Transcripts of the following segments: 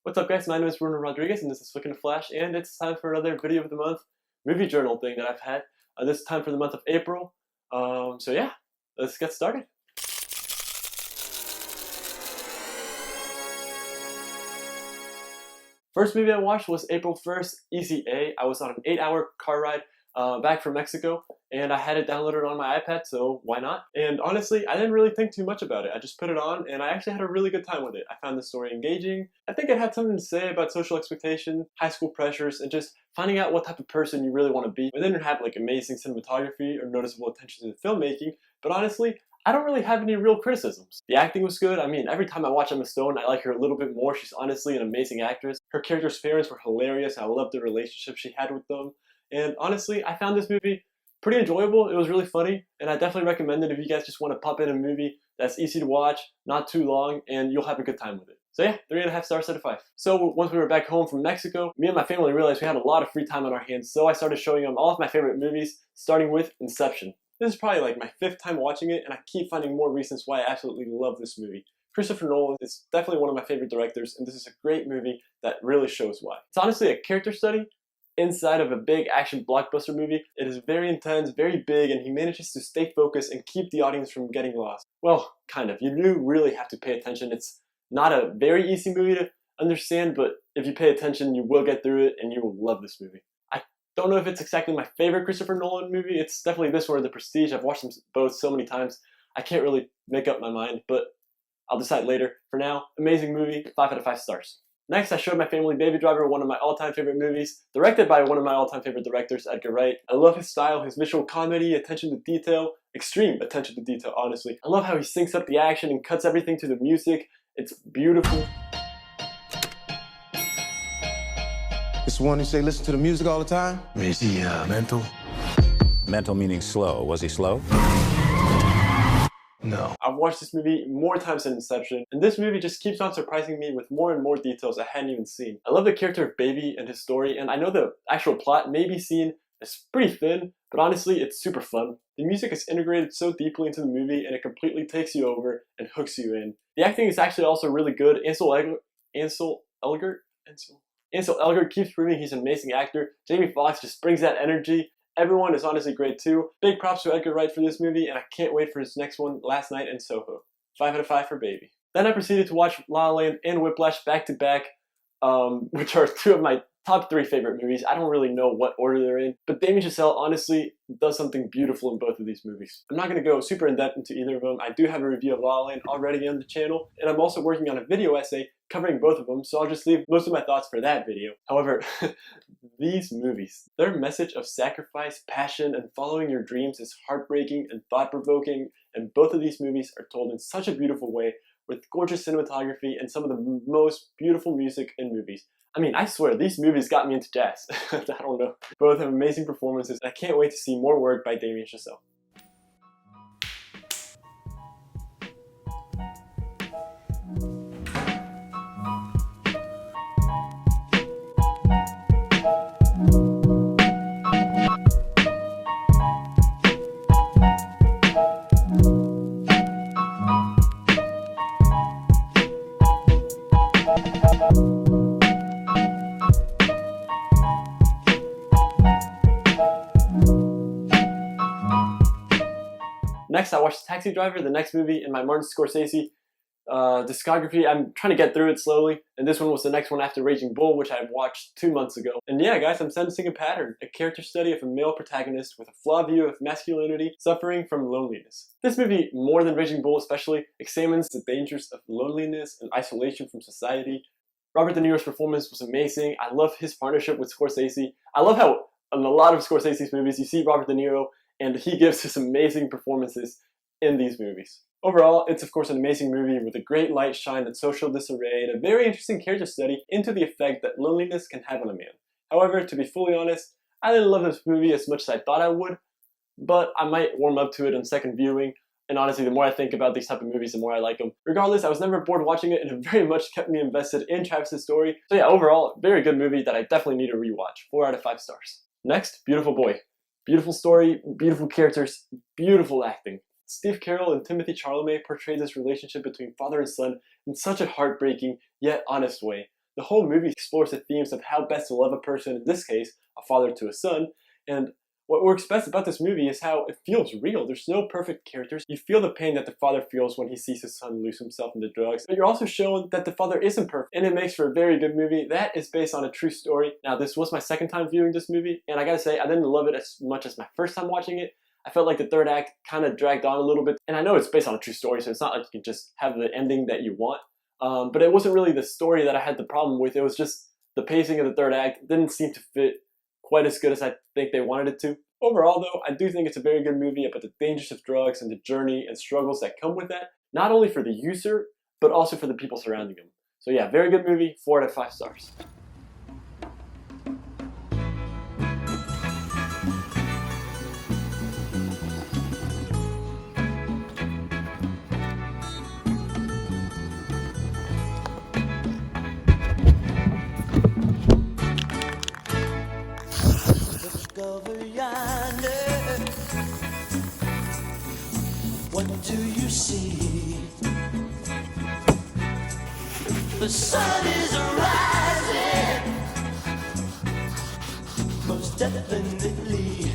What's up guys, my name is Bruno Rodriguez and this is Flicking a Flash, and it's time for another video of the month movie journal thing that I've had. This time for the month of April. So yeah, let's get started. First movie I watched was April 1st, Easy A. I was on an 8-hour car ride back from Mexico, and I had it downloaded on my iPad, so why not? And honestly, I didn't really think too much about it. I just put it on, and I actually had a really good time with it. I found the story engaging. I think it had something to say about social expectation, high school pressures, and just finding out what type of person you really want to be. It didn't have like amazing cinematography or noticeable attention to the filmmaking, but honestly, I don't really have any real criticisms. The acting was good. I mean, every time I watch Emma Stone, I like her a little bit more. She's honestly an amazing actress. Her character's parents were hilarious. I loved the relationship she had with them. And honestly, I found this movie pretty enjoyable. It was really funny, and I definitely recommend it if you guys just want to pop in a movie that's easy to watch, not too long, and you'll have a good time with it. So yeah, 3.5 stars out of 5. So once we were back home from Mexico, me and my family realized we had a lot of free time on our hands, so I started showing them all of my favorite movies, starting with Inception. This is probably like my 5th time watching it, and I keep finding more reasons why I absolutely love this movie. Christopher Nolan is definitely one of my favorite directors, and this is a great movie that really shows why. It's honestly a character study inside of a big action blockbuster movie. It is very intense, very big, and he manages to stay focused and keep the audience from getting lost. Well, kind of. You do really have to pay attention. It's not a very easy movie to understand, but if you pay attention, you will get through it, and you will love this movie. Don't know if it's exactly my favorite Christopher Nolan movie. It's definitely this one or The Prestige. I've watched them both so many times, I can't really make up my mind, but I'll decide later. For now, amazing movie, 5 out of 5 stars. Next, I showed my family Baby Driver, one of my all-time favorite movies, directed by one of my all-time favorite directors, Edgar Wright. I love his style, his visual comedy, attention to detail, extreme attention to detail, honestly. I love how he syncs up the action and cuts everything to the music. It's beautiful. It's the one who say listen to the music all the time? Is he mental? Mental meaning slow. Was he slow? No. I've watched this movie more times than Inception, and this movie just keeps on surprising me with more and more details I hadn't even seen. I love the character of Baby and his story, and I know the actual plot may be seen as pretty thin, but honestly, it's super fun. The music is integrated so deeply into the movie, and it completely takes you over and hooks you in. The acting is actually also really good. Ansel Elgort keeps proving he's an amazing actor. Jamie Foxx just brings that energy. Everyone is honestly great too. Big props to Edgar Wright for this movie, and I can't wait for his next one, Last Night in Soho. 5 out of 5 for Baby. Then I proceeded to watch La La Land and Whiplash back to back, which are 2 of my top 3 favorite movies. I don't really know what order they're in, but Damien Chazelle honestly does something beautiful in both of these movies. I'm not going to go super in-depth into either of them. I do have a review of La La Land already on the channel, and I'm also working on a video essay covering both of them, so I'll just leave most of my thoughts for that video. However, these movies, their message of sacrifice, passion, and following your dreams is heartbreaking and thought-provoking, and both of these movies are told in such a beautiful way with gorgeous cinematography and some of the most beautiful music in movies. I mean, I swear, these movies got me into jazz. I don't know. Both have amazing performances, and I can't wait to see more work by Damien Chazelle. Next, I watched Taxi Driver, the next movie in my Martin Scorsese discography. I'm trying to get through it slowly, and this one was the next one after Raging Bull, which I watched 2 months ago. And yeah, guys, I'm sensing a pattern, a character study of a male protagonist with a flawed view of masculinity suffering from loneliness. This movie, more than Raging Bull especially, examines the dangers of loneliness and isolation from society. Robert De Niro's performance was amazing. I love his partnership with Scorsese. I love how in a lot of Scorsese's movies you see Robert De Niro, and he gives his amazing performances in these movies. Overall, it's of course an amazing movie with a great light shine and social disarray, and a very interesting character study into the effect that loneliness can have on a man. However, to be fully honest, I didn't love this movie as much as I thought I would, but I might warm up to it on second viewing, and honestly, the more I think about these type of movies, the more I like them. Regardless, I was never bored watching it, and it very much kept me invested in Travis's story. So yeah, overall, very good movie that I definitely need to rewatch. 4 out of 5 stars. Next, Beautiful Boy. Beautiful story, beautiful characters, beautiful acting. Steve Carell and Timothée Chalamet portray this relationship between father and son in such a heartbreaking yet honest way. the whole movie explores the themes of how best to love a person, in this case, a father to a son, and what works best about this movie is how it feels real. There's no perfect characters. You feel the pain that the father feels when he sees his son lose himself into drugs, but you're also shown that the father isn't perfect, and it makes for a very good movie that is based on a true story. Now, this was my second time viewing this movie, and I gotta say, I didn't love it as much as my first time watching it. I felt like the third act kind of dragged on a little bit, and I know it's based on a true story, so it's not like you can just have the ending that you want, but it wasn't really the story that I had the problem with. It was just the pacing of the third act didn't seem to fit quite as good as I think they wanted it to. Overall though, I do think it's a very good movie about the dangers of drugs and the journey and struggles that come with that, not only for the user, but also for the people surrounding him. So yeah, very good movie, 4 out of 5 stars. Over yonder, what do you see? The sun is rising, most definitely.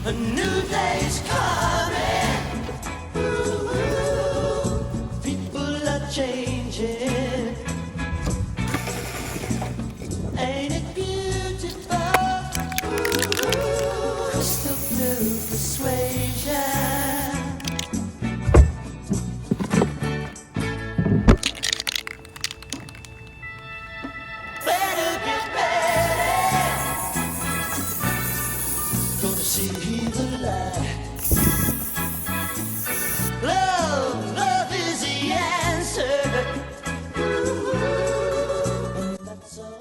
A new day's coming. Ooh, people are changing. Ain't it beautiful? Ooh, crystal blue persuasion. Better get ready. Gonna see the light. Love is the answer.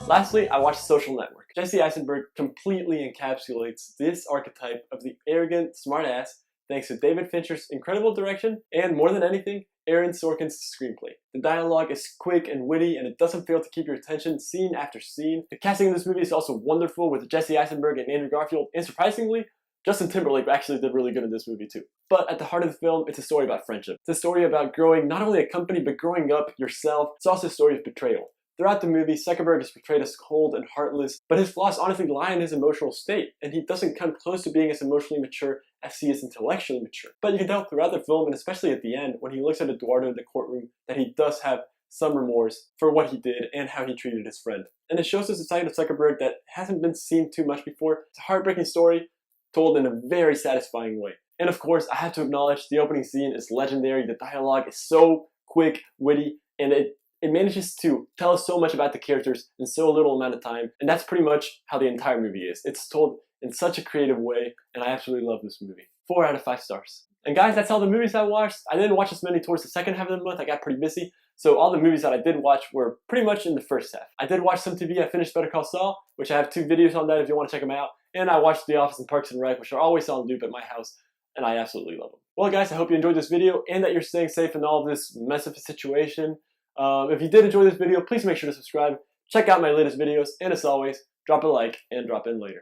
Lastly, I watched Social Network. Jesse Eisenberg completely encapsulates this archetype of the arrogant smartass thanks to David Fincher's incredible direction and, more than anything, Aaron Sorkin's screenplay. The dialogue is quick and witty, and it doesn't fail to keep your attention scene after scene. The casting in this movie is also wonderful with Jesse Eisenberg and Andrew Garfield, and surprisingly, Justin Timberlake actually did really good in this movie too. But at the heart of the film, it's a story about friendship. It's a story about growing not only a company, but growing up yourself. It's also a story of betrayal. Throughout the movie, Zuckerberg is portrayed as cold and heartless, but his flaws honestly lie in his emotional state, and he doesn't come close to being as emotionally mature as he is intellectually mature. But you can tell throughout the film, and especially at the end, when he looks at Eduardo in the courtroom, that he does have some remorse for what he did and how he treated his friend. And it shows us a side of Zuckerberg that hasn't been seen too much before. It's a heartbreaking story told in a very satisfying way. And of course, I have to acknowledge the opening scene is legendary. The dialogue is so quick, witty, and it manages to tell us so much about the characters in so little amount of time, and that's pretty much how the entire movie is. It's told in such a creative way, and I absolutely love this movie. 4 out of 5 stars. And guys, that's all the movies I watched. I didn't watch as many towards the second half of the month. I got pretty busy, so all the movies that I did watch were pretty much in the first half. I did watch some TV. I finished Better Call Saul, which I have 2 videos on that if you want to check them out, and I watched The Office and Parks and Rec, which are always on loop at my house, and I absolutely love them. Well guys, I hope you enjoyed this video and that you're staying safe in all of this mess of a situation. If you did enjoy this video, please make sure to subscribe, check out my latest videos, and as always, drop a like and drop in later.